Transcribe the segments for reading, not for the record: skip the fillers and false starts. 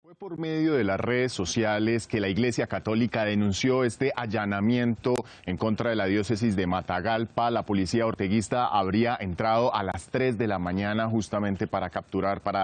Fue por medio de las redes sociales que la Iglesia Católica denunció este allanamiento en contra de la diócesis de Matagalpa. La policía orteguista habría entrado a las 3 de la mañana justamente para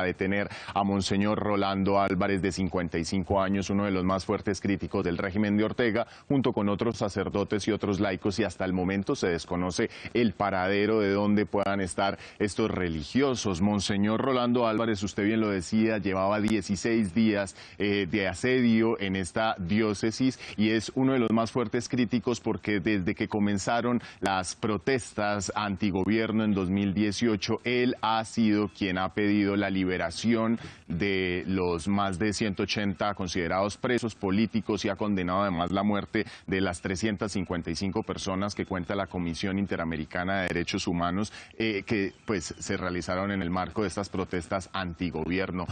detener a Monseñor Rolando Álvarez, de 55 años, uno de los más fuertes críticos del régimen de Ortega, junto con otros sacerdotes y otros laicos, y hasta el momento se desconoce el paradero de dónde puedan estar estos religiosos. Monseñor Rolando Álvarez, usted bien lo decía, llevaba 16 días de asedio en esta diócesis y es uno de los más fuertes críticos porque desde que comenzaron las protestas antigobierno en 2018, él ha sido quien ha pedido la liberación de los más de 180 considerados presos políticos y ha condenado además la muerte de las 355 personas que cuenta la Comisión Interamericana de Derechos Humanos que pues se realizaron en el marco de estas protestas antigobierno.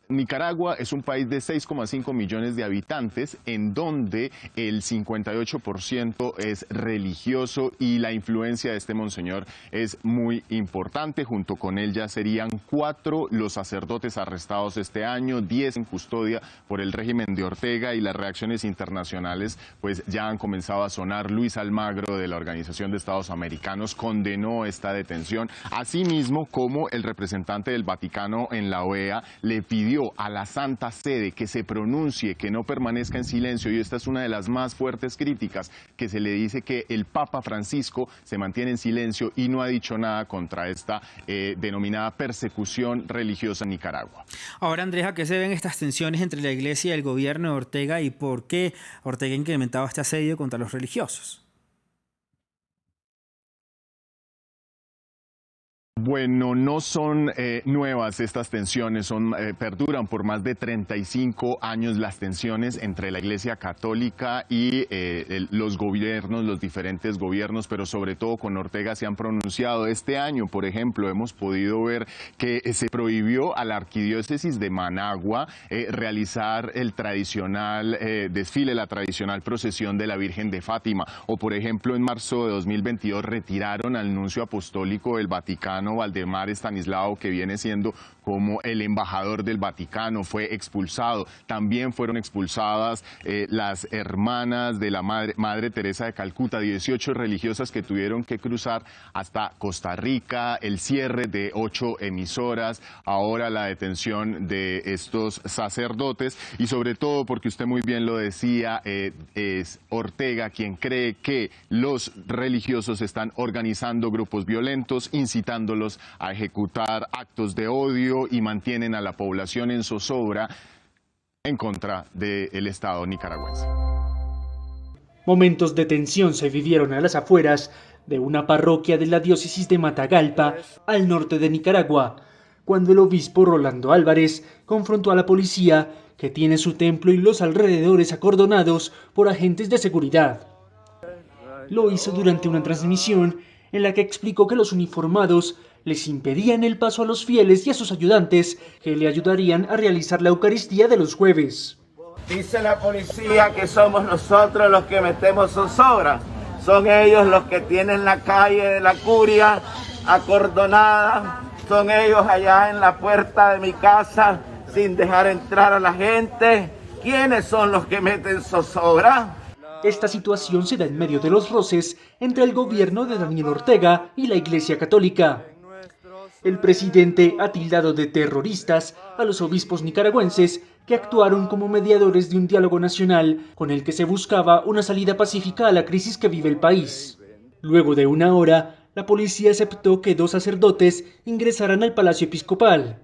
Nicaragua es un país de 6,5 millones de habitantes en donde el 58% es religioso y la influencia de este monseñor es muy importante. Junto con él ya serían 4 los sacerdotes arrestados este año, 10 en custodia por el régimen de Ortega, y las reacciones internacionales pues ya han comenzado a sonar. Luis Almagro, de la Organización de Estados Americanos, condenó esta detención, asimismo como el representante del Vaticano en la OEA le pidió a la Santa Sede que se pronuncie, que no permanezca en silencio, y esta es una de las más fuertes críticas, que se le dice que el Papa Francisco se mantiene en silencio y no ha dicho nada contra esta denominada persecución religiosa en Nicaragua. Ahora, Andrés, ¿a qué se ven estas tensiones entre la Iglesia y el gobierno de Ortega y por qué Ortega ha incrementado este asedio contra los religiosos? Bueno, no son nuevas estas tensiones, perduran por más de 35 años las tensiones entre la Iglesia Católica y los gobiernos, los diferentes gobiernos, pero sobre todo con Ortega se han pronunciado. Este año, por ejemplo, hemos podido ver que se prohibió a la arquidiócesis de Managua realizar el tradicional desfile, la tradicional procesión de la Virgen de Fátima, o por ejemplo en marzo de 2022 retiraron al nuncio apostólico del Vaticano, Valdemar Estanislao, que viene siendo como el embajador del Vaticano, fue expulsado. También fueron expulsadas las hermanas de la Madre Teresa de Calcuta, 18 religiosas que tuvieron que cruzar hasta Costa Rica, el cierre de 8 emisoras, ahora la detención de estos sacerdotes, y sobre todo porque usted muy bien lo decía, es Ortega quien cree que los religiosos están organizando grupos violentos, incitándolos a ejecutar actos de odio y mantienen a la población en zozobra en contra del Estado nicaragüense. Momentos de tensión se vivieron a las afueras de una parroquia de la diócesis de Matagalpa, al norte de Nicaragua, cuando el obispo Rolando Álvarez confrontó a la policía, que tiene su templo y los alrededores acordonados por agentes de seguridad. Lo hizo durante una transmisión en la que explicó que los uniformados les impedían el paso a los fieles y a sus ayudantes que le ayudarían a realizar la Eucaristía de los jueves. Dice la policía que somos nosotros los que metemos zozobra. Son ellos los que tienen la calle de la Curia acordonada. Son ellos allá en la puerta de mi casa sin dejar entrar a la gente. ¿Quiénes son los que meten zozobra? Esta situación se da en medio de los roces entre el gobierno de Daniel Ortega y la Iglesia Católica. El presidente ha tildado de terroristas a los obispos nicaragüenses que actuaron como mediadores de un diálogo nacional con el que se buscaba una salida pacífica a la crisis que vive el país. Luego de una hora, la policía aceptó que 2 sacerdotes ingresaran al Palacio Episcopal.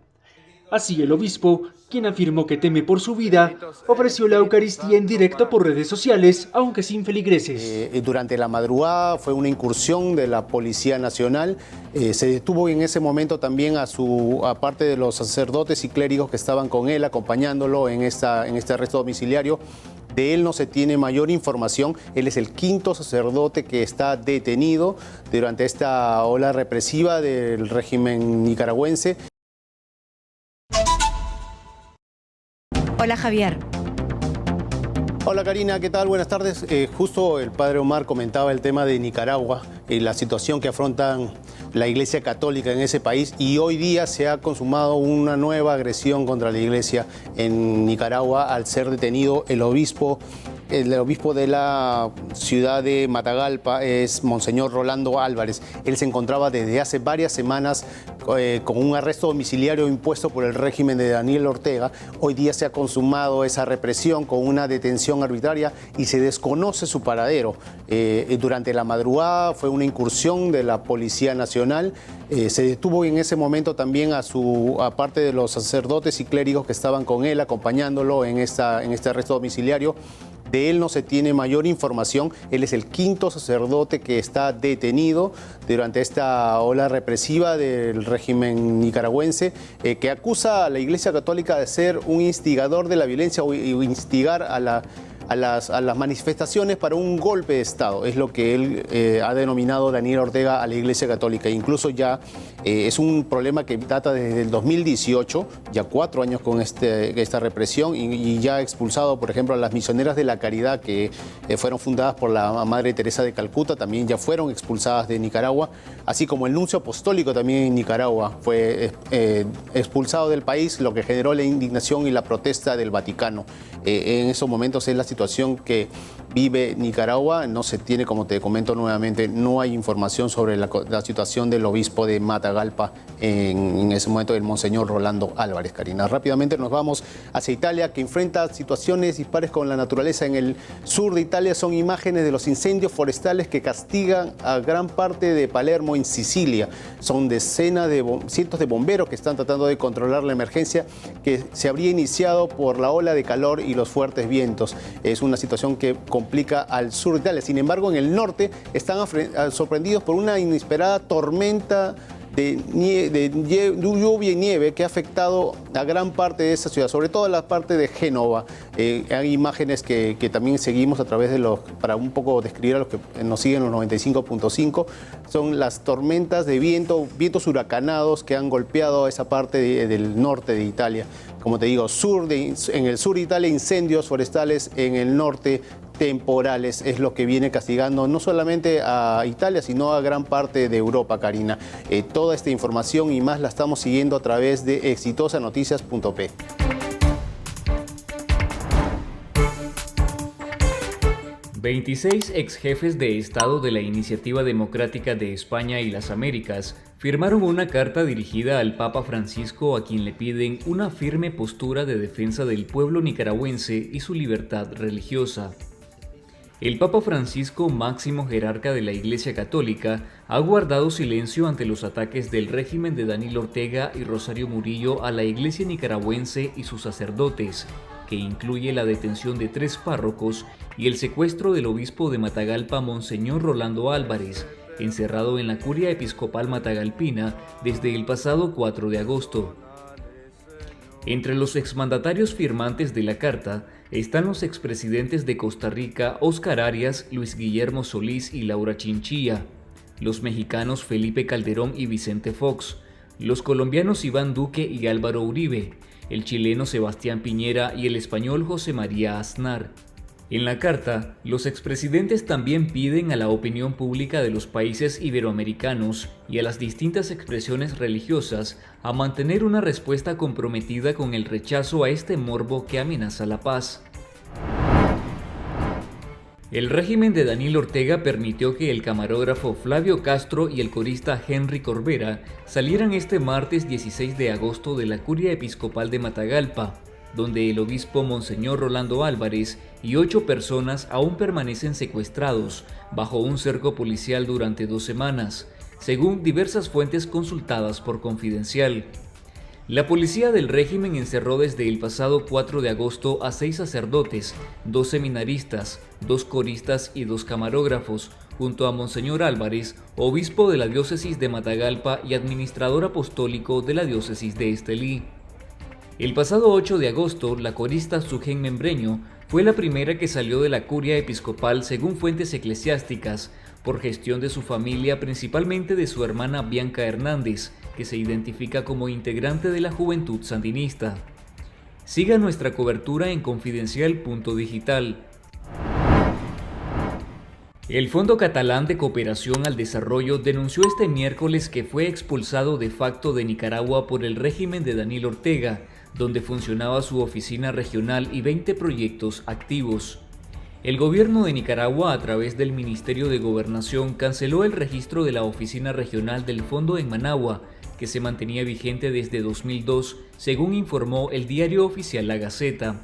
Así el obispo, quien afirmó que teme por su vida, ofreció la Eucaristía en directo por redes sociales, aunque sin feligreses. Durante la madrugada fue una incursión de la Policía Nacional. Se detuvo en ese momento también a parte de los sacerdotes y clérigos que estaban con él, acompañándolo en este arresto domiciliario. De él no se tiene mayor información. Él es el 5º sacerdote que está detenido durante esta ola represiva del régimen nicaragüense. Hola, Javier. Hola Karina, ¿qué tal? Buenas tardes. Justo el padre Omar comentaba el tema de Nicaragua y la situación que afrontan la Iglesia Católica en ese país, y hoy día se ha consumado una nueva agresión contra la Iglesia en Nicaragua al ser detenido el obispo de la ciudad de Matagalpa, es Monseñor Rolando Álvarez. Él se encontraba desde hace varias semanas con un arresto domiciliario impuesto por el régimen de Daniel Ortega. Hoy día se ha consumado esa represión con una detención arbitraria y se desconoce su paradero. Durante la madrugada fue una incursión de la Policía Nacional. Se detuvo en ese momento también a parte de los sacerdotes y clérigos que estaban con él, acompañándolo en este arresto domiciliario. De él no se tiene mayor información. Él es el quinto sacerdote que está detenido durante esta ola represiva del régimen nicaragüense, que acusa a la Iglesia Católica de ser un instigador de la violencia o instigar a las manifestaciones para un golpe de Estado. Es lo que él ha denominado Daniel Ortega a la Iglesia Católica. Incluso ya es un problema que data desde el 2018, ya 4 años con esta represión, y ya ha expulsado, por ejemplo, a las misioneras de la caridad que fueron fundadas por la Madre Teresa de Calcuta, también ya fueron expulsadas de Nicaragua, así como el nuncio apostólico también en Nicaragua fue expulsado del país, lo que generó la indignación y la protesta del Vaticano. En esos momentos es la situación que vive Nicaragua. No se tiene, como te comento nuevamente, no hay información sobre la situación del obispo de Matagalpa en ese momento, del Monseñor Rolando Álvarez. Karina, rápidamente nos vamos hacia Italia, que enfrenta situaciones dispares con la naturaleza. En el sur de Italia son imágenes de los incendios forestales que castigan a gran parte de Palermo, en Sicilia. Son cientos de bomberos que están tratando de controlar la emergencia que se habría iniciado por la ola de calor y los fuertes vientos. Es una situación que complica al sur de Italia. Sin embargo, en el norte están sorprendidos por una inesperada tormenta de lluvia y nieve que ha afectado a gran parte de esa ciudad, sobre todo la parte de Génova. Hay imágenes que también seguimos a través de para un poco describir a los que nos siguen los 95.5, son las tormentas de vientos huracanados que han golpeado esa parte del norte de Italia. Como te digo, en el sur de Italia, incendios forestales, en el norte temporales, es lo que viene castigando no solamente a Italia, sino a gran parte de Europa, Karina. Toda esta información y más la estamos siguiendo a través de exitosanoticias.p. ...26 ex jefes de Estado de la Iniciativa Democrática de España y las Américas firmaron una carta dirigida al Papa Francisco, a quien le piden una firme postura de defensa del pueblo nicaragüense y su libertad religiosa. El Papa Francisco, máximo jerarca de la Iglesia Católica, ha guardado silencio ante los ataques del régimen de Daniel Ortega y Rosario Murillo a la Iglesia nicaragüense y sus sacerdotes, que incluye la detención de 3 párrocos y el secuestro del obispo de Matagalpa, Monseñor Rolando Álvarez, encerrado en la Curia Episcopal Matagalpina desde el pasado 4 de agosto. Entre los exmandatarios firmantes de la carta están los expresidentes de Costa Rica, Óscar Arias, Luis Guillermo Solís y Laura Chinchilla, los mexicanos Felipe Calderón y Vicente Fox, los colombianos Iván Duque y Álvaro Uribe, el chileno Sebastián Piñera y el español José María Aznar. En la carta, los expresidentes también piden a la opinión pública de los países iberoamericanos y a las distintas expresiones religiosas a mantener una respuesta comprometida con el rechazo a este morbo que amenaza la paz. El régimen de Daniel Ortega permitió que el camarógrafo Flavio Castro y el corista Henry Corbera salieran este martes 16 de agosto de la Curia Episcopal de Matagalpa, donde el obispo Monseñor Rolando Álvarez y 8 personas aún permanecen secuestrados bajo un cerco policial durante 2 semanas, según diversas fuentes consultadas por Confidencial. La policía del régimen encerró desde el pasado 4 de agosto a 6 sacerdotes, 2 seminaristas, 2 coristas y 2 camarógrafos, junto a Monseñor Álvarez, obispo de la diócesis de Matagalpa y administrador apostólico de la diócesis de Estelí. El pasado 8 de agosto, la corista Sugen Membreño fue la primera que salió de la curia episcopal, según fuentes eclesiásticas, por gestión de su familia, principalmente de su hermana Bianca Hernández, que se identifica como integrante de la Juventud Sandinista. Siga nuestra cobertura en confidencial.digital. El Fondo Catalán de Cooperación al Desarrollo denunció este miércoles que fue expulsado de facto de Nicaragua por el régimen de Daniel Ortega, donde funcionaba su oficina regional y 20 proyectos activos. El gobierno de Nicaragua, a través del Ministerio de Gobernación, canceló el registro de la oficina regional del fondo en Managua, que se mantenía vigente desde 2002, según informó el diario oficial La Gaceta.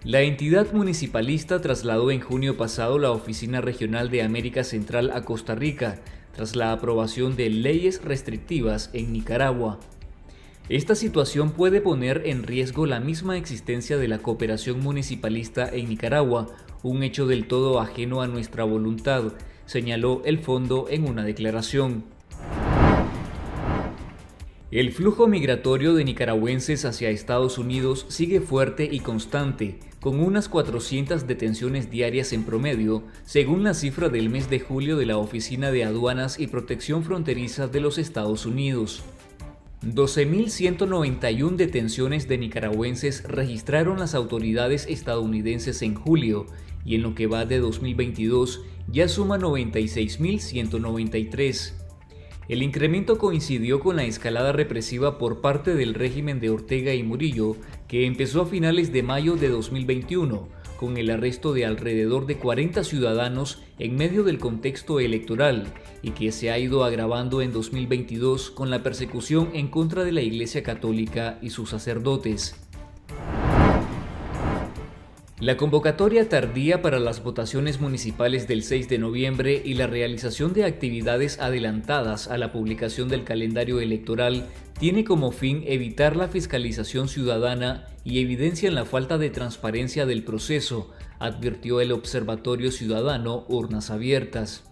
La entidad municipalista trasladó en junio pasado la Oficina Regional de América Central a Costa Rica, tras la aprobación de leyes restrictivas en Nicaragua. Esta situación puede poner en riesgo la misma existencia de la cooperación municipalista en Nicaragua, un hecho del todo ajeno a nuestra voluntad, señaló el fondo en una declaración. El flujo migratorio de nicaragüenses hacia Estados Unidos sigue fuerte y constante, con unas 400 detenciones diarias en promedio, según la cifra del mes de julio de la Oficina de Aduanas y Protección Fronteriza de los Estados Unidos. 12.191 detenciones de nicaragüenses registraron las autoridades estadounidenses en julio, y en lo que va de 2022 ya suma 96.193. El incremento coincidió con la escalada represiva por parte del régimen de Ortega y Murillo, que empezó a finales de mayo de 2021, con el arresto de alrededor de 40 ciudadanos en medio del contexto electoral, y que se ha ido agravando en 2022 con la persecución en contra de la Iglesia Católica y sus sacerdotes. La convocatoria tardía para las votaciones municipales del 6 de noviembre y la realización de actividades adelantadas a la publicación del calendario electoral tiene como fin evitar la fiscalización ciudadana y evidencian la falta de transparencia del proceso, advirtió el Observatorio Ciudadano Urnas Abiertas.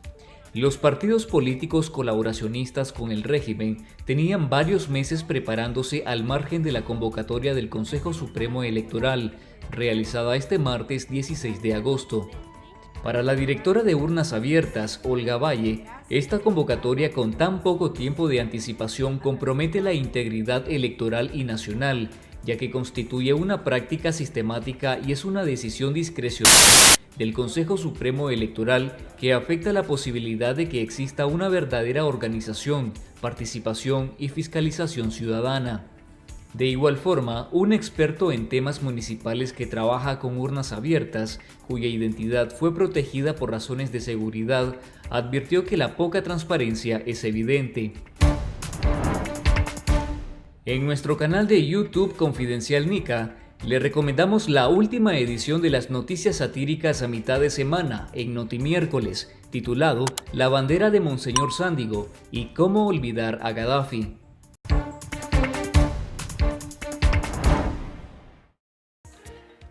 Los partidos políticos colaboracionistas con el régimen tenían varios meses preparándose al margen de la convocatoria del Consejo Supremo Electoral, realizada este martes 16 de agosto. Para la directora de Urnas Abiertas, Olga Valle, esta convocatoria con tan poco tiempo de anticipación compromete la integridad electoral y nacional, ya que constituye una práctica sistemática y es una decisión discrecional del Consejo Supremo Electoral que afecta la posibilidad de que exista una verdadera organización, participación y fiscalización ciudadana. De igual forma, un experto en temas municipales que trabaja con urnas abiertas, cuya identidad fue protegida por razones de seguridad, advirtió que la poca transparencia es evidente. En nuestro canal de YouTube Confidencial Nica, le recomendamos la última edición de las noticias satíricas a mitad de semana en Notimiércoles, titulado La bandera de Monseñor Sándigo y cómo olvidar a Gaddafi.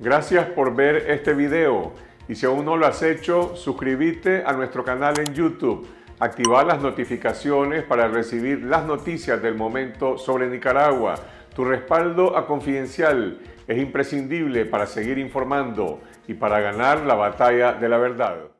Gracias por ver este video y si aún no lo has hecho, suscríbete a nuestro canal en YouTube, activa las notificaciones para recibir las noticias del momento sobre Nicaragua. Tu respaldo a Confidencial es imprescindible para seguir informando y para ganar la batalla de la verdad.